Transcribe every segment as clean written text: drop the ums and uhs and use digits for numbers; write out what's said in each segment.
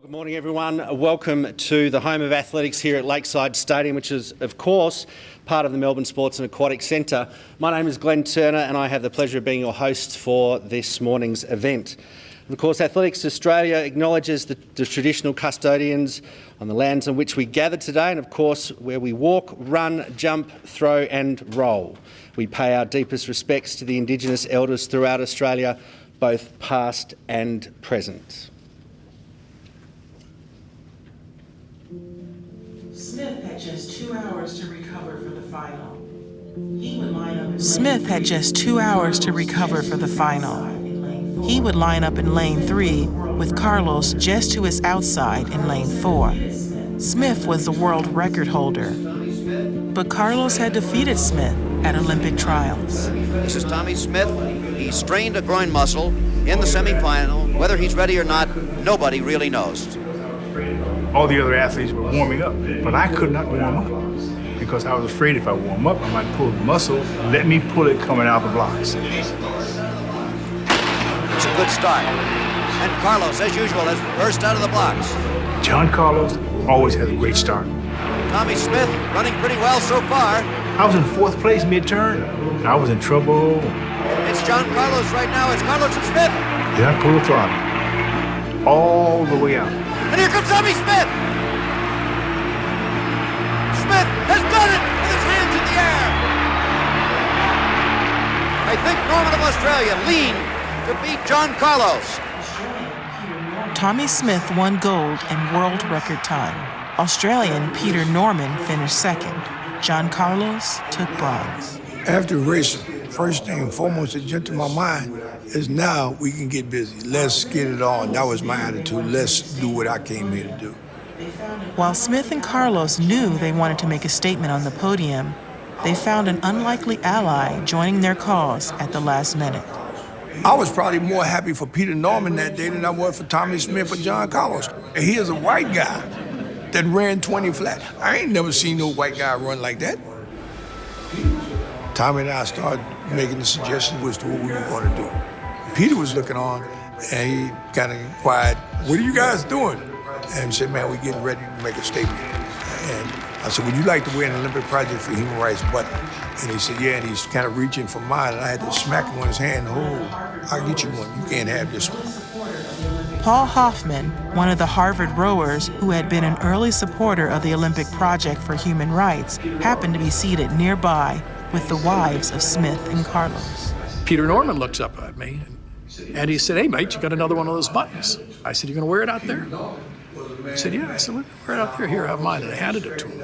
Good morning, everyone. Welcome to the home of athletics here at Lakeside Stadium, which is, of course, part of the Melbourne Sports and Aquatic Centre. My name is Glenn Turner and I have the pleasure of being your host for this morning's event. And of course, Athletics Australia acknowledges the traditional custodians on the lands on which we gather today and, of course, where we walk, run, jump, throw and roll. We pay our deepest respects to the Indigenous elders throughout Australia, both past and present. Smith had just 2 hours to recover for the final. He would line up in lane 3 with Carlos just to his outside in lane 4. Smith was the world record holder, but Carlos had defeated Smith at Olympic trials. This is Tommie Smith. He strained a groin muscle in the semifinal. Whether he's ready or not, nobody really knows. All the other athletes were warming up, but I could not warm up because I was afraid if I warm up, I might pull the muscle. Let me pull it coming out the blocks. It's a good start. And Carlos, as usual, has burst out of the blocks. John Carlos always has a great start. Tommie Smith running pretty well so far. I was in 4th place mid-turn. I was in trouble. It's John Carlos right now. It's Carlos and Smith. Then I pulled the throttle all the way out. And here comes Tommie Smith! Smith has done it with his hands in the air! I think Norman of Australia leaned to beat John Carlos. Tommie Smith won gold and world record time. Australian Peter Norman finished second. John Carlos took bronze. After racing, first thing and foremost that jumped to my mind is now we can get busy. Let's get it on. That was my attitude. Let's do what I came here to do. While Smith and Carlos knew they wanted to make a statement on the podium, they found an unlikely ally joining their cause at the last minute. I was probably more happy for Peter Norman that day than I was for Tommie Smith or John Carlos. And he is a white guy that ran 20 flat. I ain't never seen no white guy run like that. Tommie and I started making the suggestions as to what we were going to do. Peter was looking on, and he kind of inquired, "What are you guys doing?" And said, "Man, we're getting ready to make a statement." And I said, "Would you like to wear an Olympic Project for Human Rights button?" And he said, "Yeah," and he's kind of reaching for mine, and I had to smack him on his hand. "Oh, I'll get you one. You can't have this one." Paul Hoffman, one of the Harvard rowers who had been an early supporter of the Olympic Project for Human Rights, happened to be seated nearby with the wives of Smith and Carlos. Peter Norman looks up at me and he said, "Hey, mate, you got another one of those buttons." I said, "You gonna wear it out there?" He said, "Yeah." I said, "Wear it out there. Here, have mine." And I handed it to him.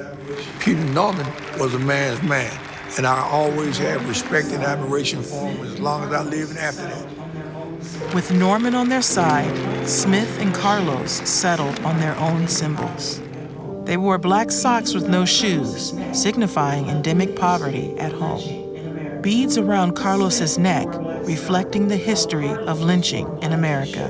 Peter Norman was a man's man, and I always had respect and admiration for him as long as I lived after that. With Norman on their side, Smith and Carlos settled on their own symbols. They wore black socks with no shoes, signifying endemic poverty at home. Beads around Carlos's neck, reflecting the history of lynching in America.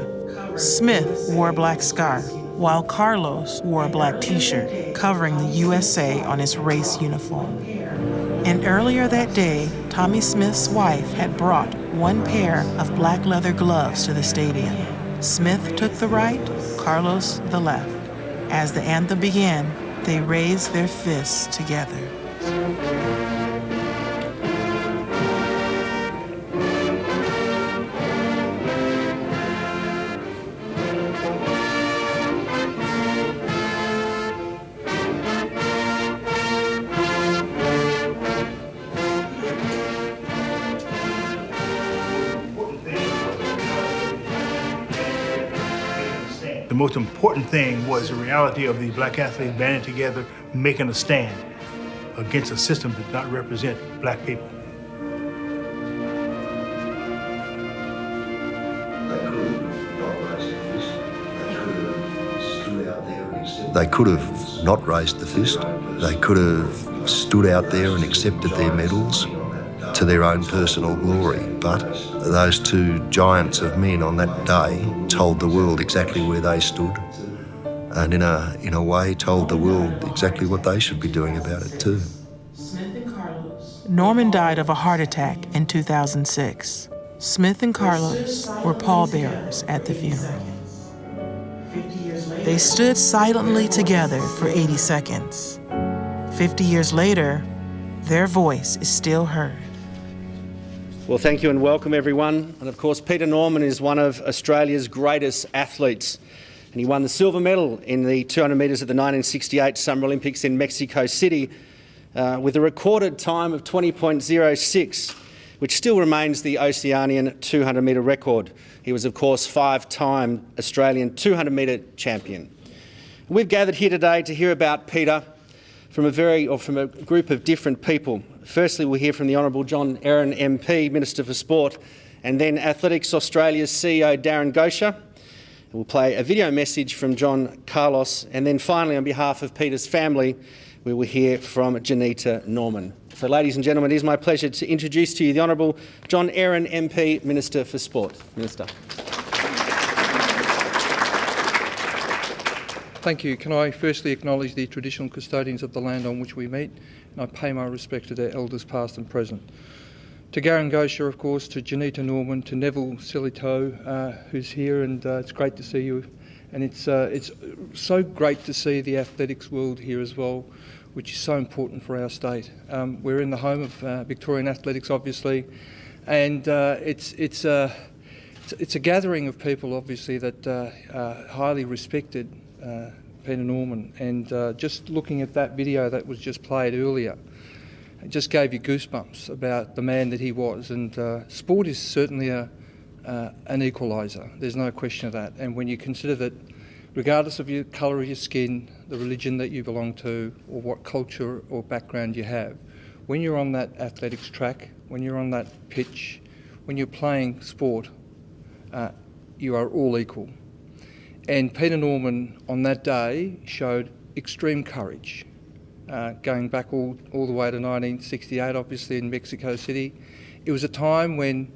Smith wore a black scarf, while Carlos wore a black t-shirt covering the USA on his race uniform. And earlier that day, Tommie Smith's wife had brought one pair of black leather gloves to the stadium. Smith took the right, Carlos the left. As the anthem began, they raised their fists together. The most important thing was the reality of the black athletes banding together, making a stand against a system that did not represent black people. They could have not raised the fist. They could have stood out there and accepted their medals to their own personal glory. But those two giants of men on that day told the world exactly where they stood, and in a way told the world exactly what they should be doing about it too. Norman died of a heart attack in 2006. Smith and Carlos were pallbearers at the funeral. They stood silently together for 80 seconds. 50 years later, their voice is still heard. Well, thank you and welcome everyone. And of course, Peter Norman is one of Australia's greatest athletes. And he won the silver medal in the 200 metres at the 1968 Summer Olympics in Mexico City with a recorded time of 20.06, which still remains the Oceanian 200 metre record. He was, of course, 5-time Australian 200 metre champion. We've gathered here today to hear about Peter from a group of different people. Firstly, we'll hear from the Honourable John Erin MP, Minister for Sport, and then Athletics Australia's CEO Darren Gosha. We'll play a video message from John Carlos, and then finally, on behalf of Peter's family, we will hear from Janita Norman. So, ladies and gentlemen, it is my pleasure to introduce to you the Honourable John Erin MP, Minister for Sport. Minister. Thank you. Can I firstly acknowledge the traditional custodians of the land on which we meet, and I pay my respect to their elders past and present. To Darren Gosha, of course, to Janita Norman, to Neville Silito, who's here, and it's great to see you. And it's so great to see the athletics world here as well, which is so important for our state. We're in the home of Victorian athletics, obviously, and it's a gathering of people, obviously, that highly respected Peter Norman. And just looking at that video that was just played earlier, it just gave you goosebumps about the man that he was. And sport is certainly an equaliser. There's no question of that. And when you consider that, regardless of your colour of your skin, the religion that you belong to, or what culture or background you have, when you're on that athletics track, when you're on that pitch, when you're playing sport, you are all equal. And Peter Norman on that day showed extreme courage. Going back all the way to 1968, obviously in Mexico City. It was a time when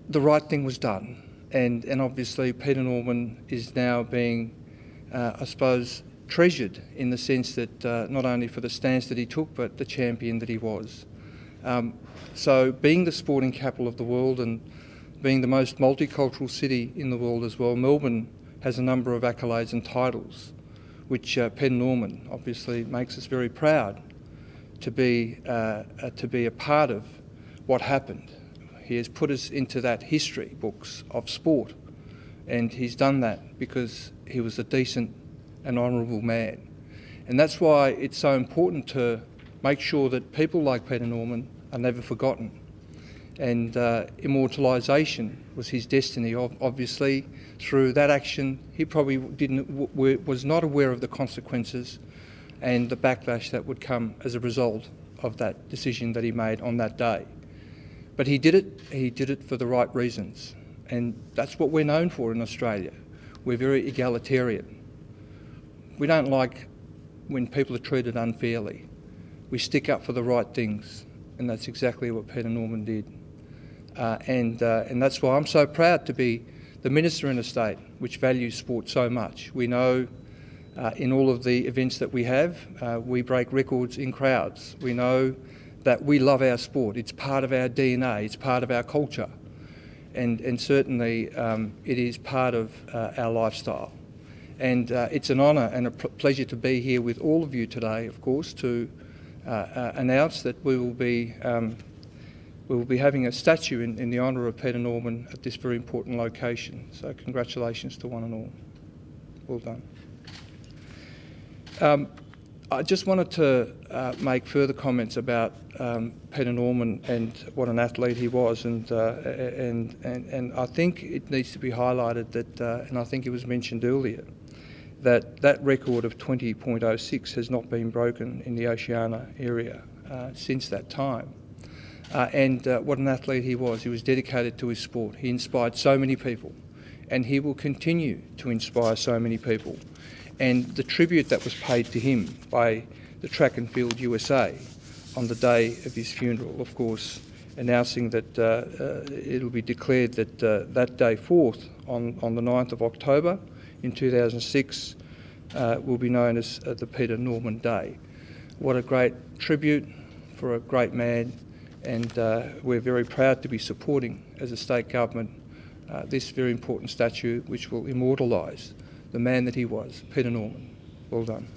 the right thing was done. And obviously Peter Norman is now being, I suppose, treasured in the sense that not only for the stance that he took, but the champion that he was. So being the sporting capital of the world and being the most multicultural city in the world as well, Melbourne has a number of accolades and titles, which Peter Norman obviously makes us very proud to be a part of what happened. He has put us into that history books of sport, and he's done that because he was a decent and honourable man. And that's why it's so important to make sure that people like Peter Norman are never forgotten. And immortalisation was his destiny. Obviously, through that action, he probably was not aware of the consequences and the backlash that would come as a result of that decision that he made on that day. But he did it. He did it for the right reasons, and that's what we're known for in Australia. We're very egalitarian. We don't like when people are treated unfairly. We stick up for the right things, and that's exactly what Peter Norman did. And that's why I'm so proud to be the minister in a state which values sport so much. We know in all of the events that we have, we break records in crowds. We know that we love our sport. It's part of our DNA, it's part of our culture. And certainly it is part of our lifestyle. And it's an honour and a pleasure to be here with all of you today, of course, to announce that we will be having a statue in the honour of Peter Norman at this very important location. So congratulations to one and all. Well done. I just wanted to make further comments about Peter Norman and what an athlete he was, and I think it needs to be highlighted that, and I think it was mentioned earlier, that record of 20.06 has not been broken in the Oceania area since that time. And what an athlete he was. He was dedicated to his sport. He inspired so many people, and he will continue to inspire so many people. And the tribute that was paid to him by the Track and Field USA on the day of his funeral, of course, announcing that it'll be declared that that day forth on the 9th of October in 2006 will be known as the Peter Norman Day. What a great tribute for a great man, and we're very proud to be supporting, as a state government, this very important statue which will immortalise the man that he was, Peter Norman. Well done.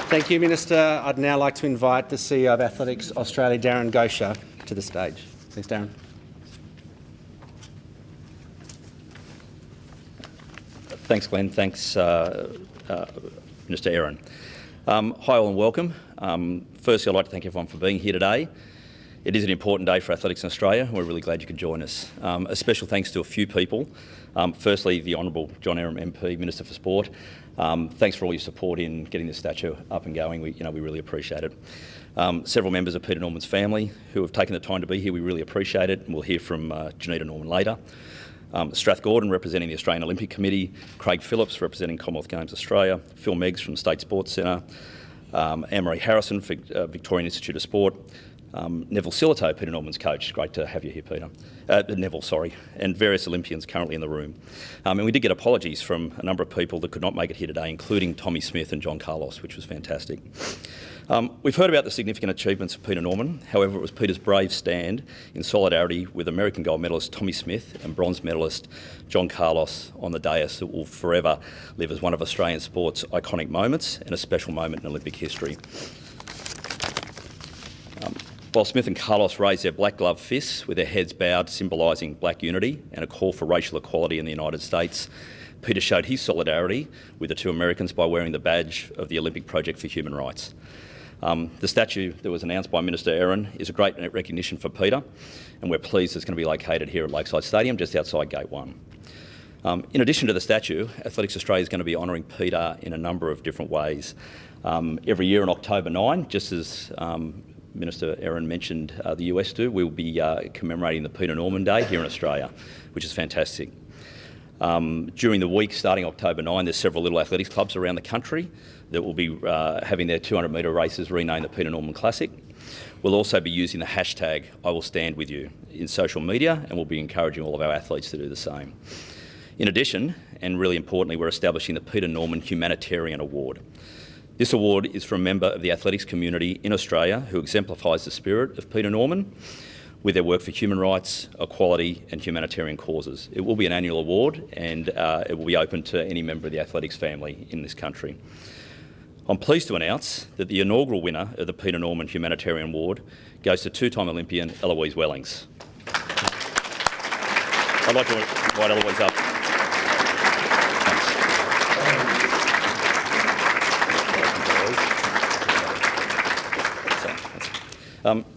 Thank you, Minister. I'd now like to invite the CEO of Athletics Australia, Darren Gosha, to the stage. Thanks, Darren. Thanks, Glenn. Thanks, Minister Aaron. Hi all and welcome. Firstly, I'd like to thank everyone for being here today. It is an important day for athletics in Australia. We're really glad you could join us. A special thanks to a few people. Firstly, the Honourable John Aaron MP, Minister for Sport. Thanks for all your support in getting this statue up and going. We really appreciate it. Several members of Peter Norman's family who have taken the time to be here, we really appreciate it, and we'll hear from Janita Norman later. Strath Gordon representing the Australian Olympic Committee, Craig Phillips representing Commonwealth Games Australia, Phil Meggs from State Sports Centre, Anne-Marie Harrison for Victorian Institute of Sport, Neville Silito, Peter Norman's coach. Great to have you here, Peter. Neville, sorry, and various Olympians currently in the room. And we did get apologies from a number of people that could not make it here today, including Tommie Smith and John Carlos, which was fantastic. We've heard about the significant achievements of Peter Norman. However, it was Peter's brave stand in solidarity with American gold medalist Tommie Smith and bronze medalist John Carlos on the dais that will forever live as one of Australian sport's iconic moments and a special moment in Olympic history. While Smith and Carlos raised their black glove fists with their heads bowed, symbolising black unity and a call for racial equality in the United States, Peter showed his solidarity with the two Americans by wearing the badge of the Olympic Project for Human Rights. The statue that was announced by Minister Aaron is a great recognition for Peter, and we're pleased it's going to be located here at Lakeside Stadium, just outside Gate 1. In addition to the statue, Athletics Australia is going to be honouring Peter in a number of different ways. Every year on October 9, just as Minister Aaron mentioned the US do, we'll be commemorating the Peter Norman Day here in Australia, which is fantastic. During the week starting October 9, there's several little athletics clubs around the country that will be having their 200-metre races renamed the Peter Norman Classic. We'll also be using the hashtag #IWillStandWithYou in social media, and we'll be encouraging all of our athletes to do the same. In addition, and really importantly, we're establishing the Peter Norman Humanitarian Award. This award is for a member of the athletics community in Australia who exemplifies the spirit of Peter Norman with their work for human rights, equality and humanitarian causes. It will be an annual award, and it will be open to any member of the athletics family in this country. I'm pleased to announce that the inaugural winner of the Peter Norman Humanitarian Award goes to two-time Olympian Eloise Wellings. I'd like to invite Eloise up.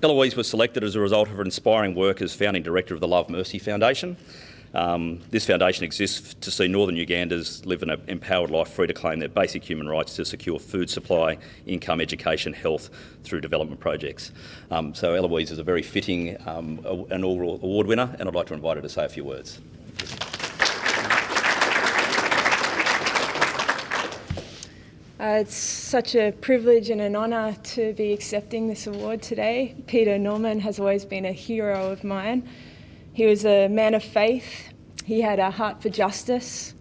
Eloise was selected as a result of her inspiring work as founding director of the Love Mercy Foundation. This foundation exists to see northern Ugandans live an empowered life free to claim their basic human rights to secure food supply, income, education, health through development projects. So Eloise is a very fitting inaugural award winner, and I'd like to invite her to say a few words. It's such a privilege and an honour to be accepting this award today. Peter Norman has always been a hero of mine. He was a man of faith. He had a heart for justice.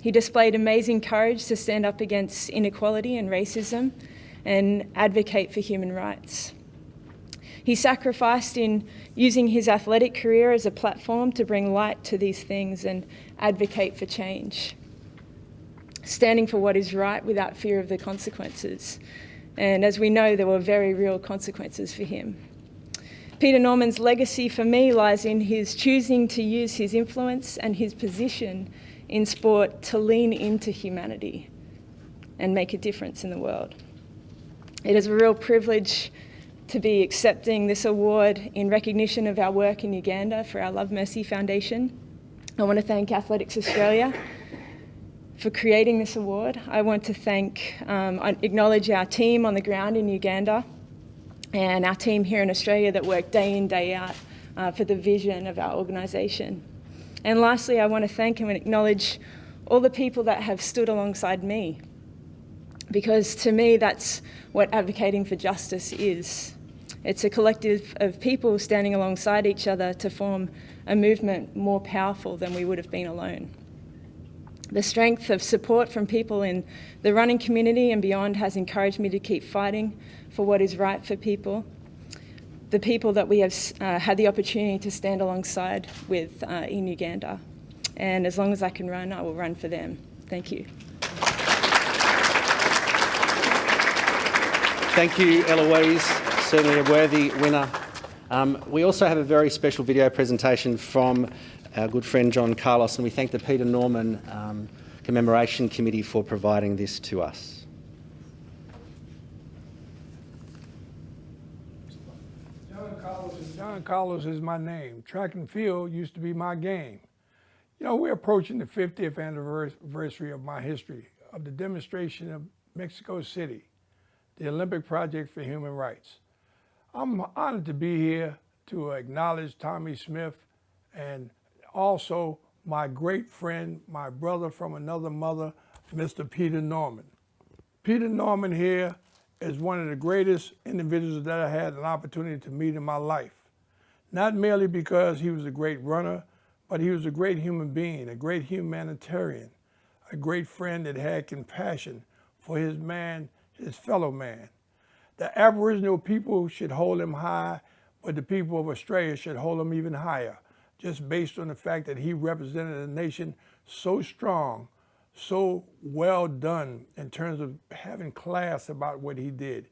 He displayed amazing courage to stand up against inequality and racism and advocate for human rights. He sacrificed in using his athletic career as a platform to bring light to these things and advocate for change, standing for what is right without fear of the consequences. And as we know, there were very real consequences for him. Peter Norman's legacy for me lies in his choosing to use his influence and his position in sport to lean into humanity and make a difference in the world. It is a real privilege to be accepting this award in recognition of our work in Uganda for our Love Mercy Foundation. I want to thank Athletics Australia for creating this award. I want to acknowledge our team on the ground in Uganda and our team here in Australia that work day in, day out for the vision of our organisation. And lastly, I want to thank and acknowledge all the people that have stood alongside me, because to me that's what advocating for justice is. It's a collective of people standing alongside each other to form a movement more powerful than we would have been alone. The strength of support from people in the running community and beyond has encouraged me to keep fighting for what is right for people. the people that we have had the opportunity to stand alongside with in Uganda. And as long as I can run, I will run for them. Thank you. Thank you, Eloise. Certainly a worthy winner. We also have a very special video presentation from our good friend John Carlos, and we thank the Peter Norman Commemoration Committee for providing this to us. John Carlos is my name. Track and field used to be my game. You know, we're approaching the 50th anniversary of my history, of the demonstration of Mexico City, the Olympic Project for Human Rights. I'm honored to be here to acknowledge Tommie Smith and also my great friend, my brother from another mother, Mr. Peter Norman. Peter Norman here is one of the greatest individuals that I had an opportunity to meet in my life. Not merely because he was a great runner, but he was a great human being, a great humanitarian, a great friend that had compassion for his fellow man. The Aboriginal people should hold him high, but the people of Australia should hold him even higher, just based on the fact that he represented a nation so strong, so well done in terms of having class about what he did.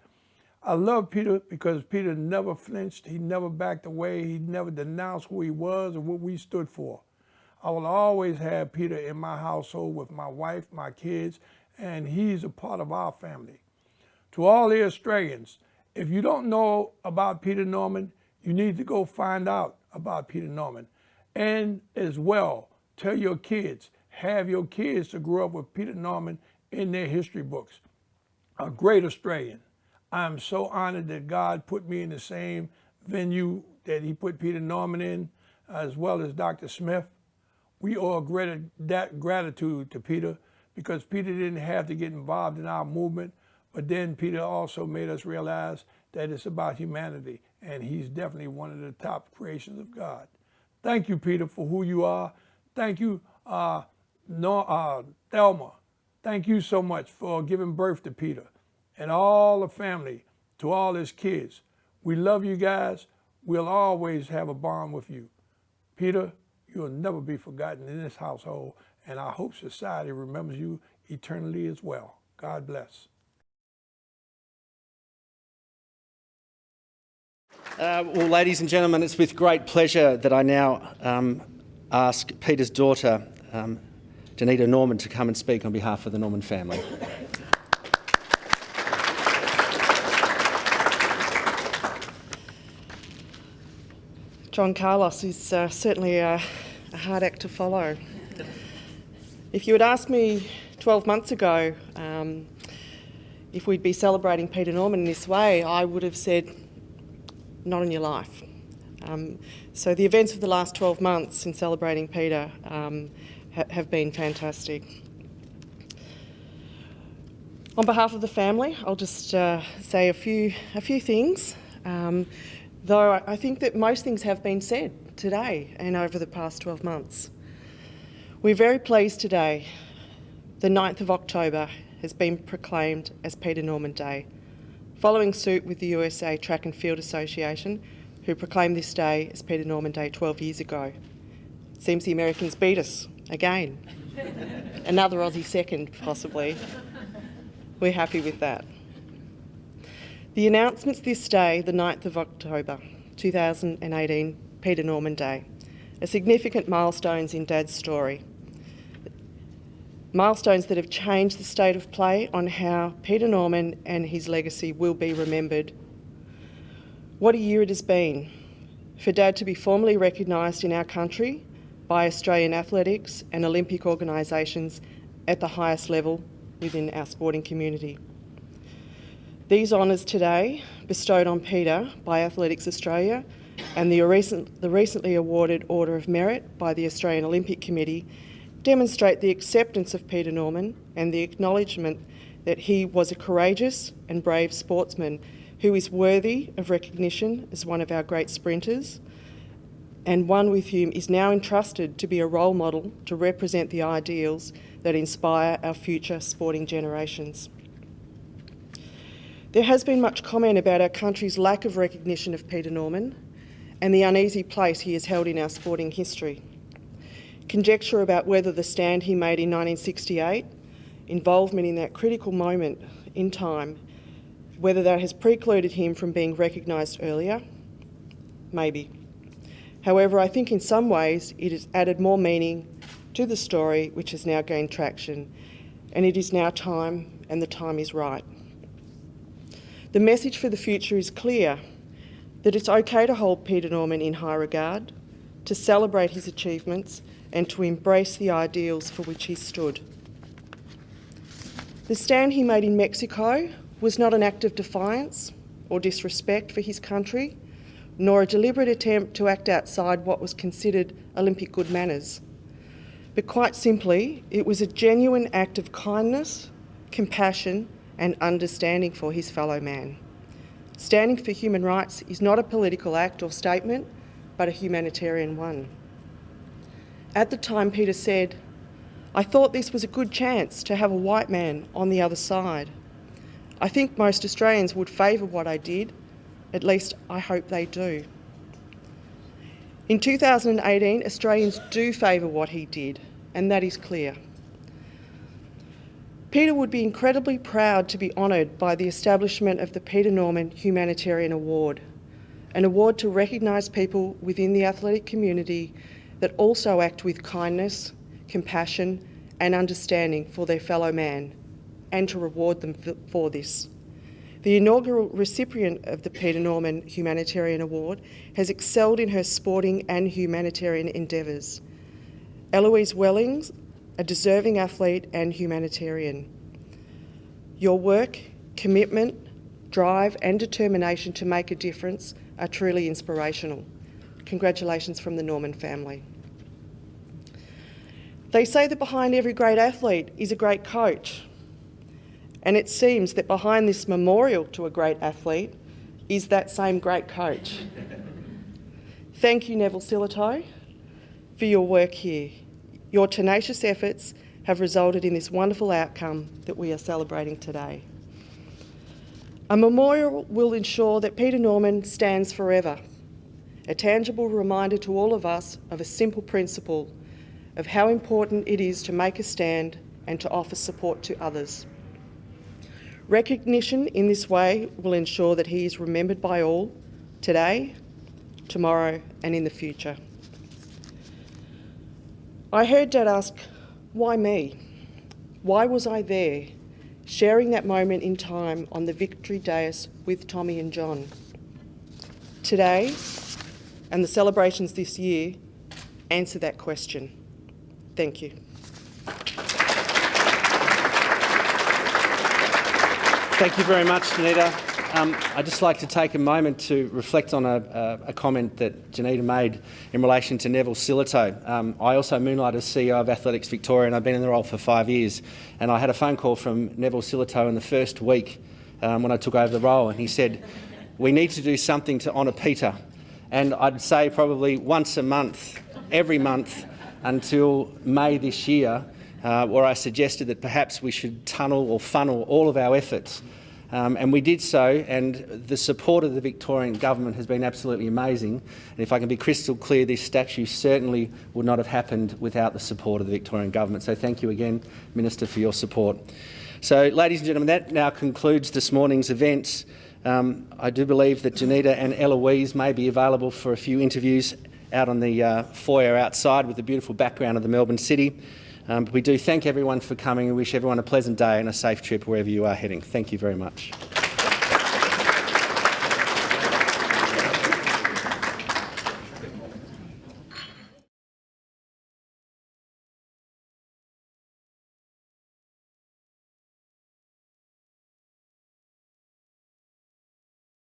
I love Peter because Peter never flinched, he never backed away, he never denounced who he was or what we stood for. I will always have Peter in my household with my wife, my kids, and he's a part of our family. To all the Australians, if you don't know about Peter Norman, you need to go find out about Peter Norman. And as well, tell your kids, have your kids to grow up with Peter Norman in their history books. A great Australian. I'm so honored that God put me in the same venue that he put Peter Norman in, as well as Dr. Smith. We owe that gratitude to Peter because Peter didn't have to get involved in our movement, but then Peter also made us realize that it's about humanity, and he's definitely one of the top creations of God. Thank you, Peter, for who you are. Thank you, Thelma. Thank you so much for giving birth to Peter and all the family, to all his kids. We love you guys. We'll always have a bond with you. Peter, you'll never be forgotten in this household, and I hope society remembers you eternally as well. God bless. Well, ladies and gentlemen, it's with great pleasure that I now ask Peter's daughter, Janita Norman, to come and speak on behalf of the Norman family. John Carlos is certainly a hard act to follow. If you had asked me 12 months ago if we'd be celebrating Peter Norman in this way, I would have said, not in your life. So the events of the last 12 months in celebrating Peter have been fantastic. On behalf of the family, I'll just say a few things. Though I think that most things have been said today and over the past 12 months. We're very pleased today. The 9th of October has been proclaimed as Peter Norman Day, following suit with the USA Track and Field Association, who proclaimed this day as Peter Norman Day 12 years ago. It seems the Americans beat us again. Another Aussie second, possibly. We're happy with that. The announcements this day, the 9th of October 2018, Peter Norman Day, are significant milestones in Dad's story. Milestones that have changed the state of play on how Peter Norman and his legacy will be remembered. What a year it has been for Dad to be formally recognised in our country by Australian athletics and Olympic organisations at the highest level within our sporting community. These honours today, bestowed on Peter by Athletics Australia and the recently awarded Order of Merit by the Australian Olympic Committee, demonstrate the acceptance of Peter Norman and the acknowledgement that he was a courageous and brave sportsman who is worthy of recognition as one of our great sprinters, and one with whom is now entrusted to be a role model to represent the ideals that inspire our future sporting generations. There has been much comment about our country's lack of recognition of Peter Norman and the uneasy place he has held in our sporting history. Conjecture about whether the stand he made in 1968, involvement in that critical moment in time, whether that has precluded him from being recognised earlier, maybe. However, I think in some ways it has added more meaning to the story, which has now gained traction, and it is now time, and the time is right. The message for the future is clear, that it's okay to hold Peter Norman in high regard, to celebrate his achievements, and to embrace the ideals for which he stood. The stand he made in Mexico was not an act of defiance or disrespect for his country, nor a deliberate attempt to act outside what was considered Olympic good manners. But quite simply, it was a genuine act of kindness, compassion, and understanding for his fellow man. Standing for human rights is not a political act or statement, but a humanitarian one. At the time, Peter said, "I thought this was a good chance to have a white man on the other side. I think most Australians would favour what I did, at least I hope they do." In 2018, Australians do favour what he did, and that is clear. Peter would be incredibly proud to be honoured by the establishment of the Peter Norman Humanitarian Award, an award to recognise people within the athletic community that also act with kindness, compassion and understanding for their fellow man, and to reward them for this. The inaugural recipient of the Peter Norman Humanitarian Award has excelled in her sporting and humanitarian endeavours. Eloise Wellings, a deserving athlete and humanitarian. Your work, commitment, drive and determination to make a difference are truly inspirational. Congratulations from the Norman family. They say that behind every great athlete is a great coach. And it seems that behind this memorial to a great athlete is that same great coach. Thank you, Neville Silito, for your work here. Your tenacious efforts have resulted in this wonderful outcome that we are celebrating today. A memorial will ensure that Peter Norman stands forever, a tangible reminder to all of us of a simple principle of how important it is to make a stand and to offer support to others. Recognition in this way will ensure that he is remembered by all, today, tomorrow and in the future. I heard Dad ask, why me? Why was I there, sharing that moment in time on the victory dais with Tommie and John? Today, and the celebrations this year, answer that question. Thank you. Thank you very much, Janita. I'd just like to take a moment to reflect on a comment that Janita made in relation to Neville Silito. I also moonlight as CEO of Athletics Victoria, and I've been in the role for 5 years. And I had a phone call from Neville Silito in the first week when I took over the role, and he said, "We need to do something to honour Peter." And I'd say probably once a month, every month, until May this year, where I suggested that perhaps we should tunnel or funnel all of our efforts. And we did so, and the support of the Victorian Government has been absolutely amazing. And if I can be crystal clear, this statue certainly would not have happened without the support of the Victorian Government. So thank you again, Minister, for your support. So, ladies and gentlemen, that now concludes this morning's events. I do believe that Janita and Eloise may be available for a few interviews out on the foyer outside with the beautiful background of the Melbourne City. But we do thank everyone for coming and wish everyone a pleasant day and a safe trip wherever you are heading. Thank you very much.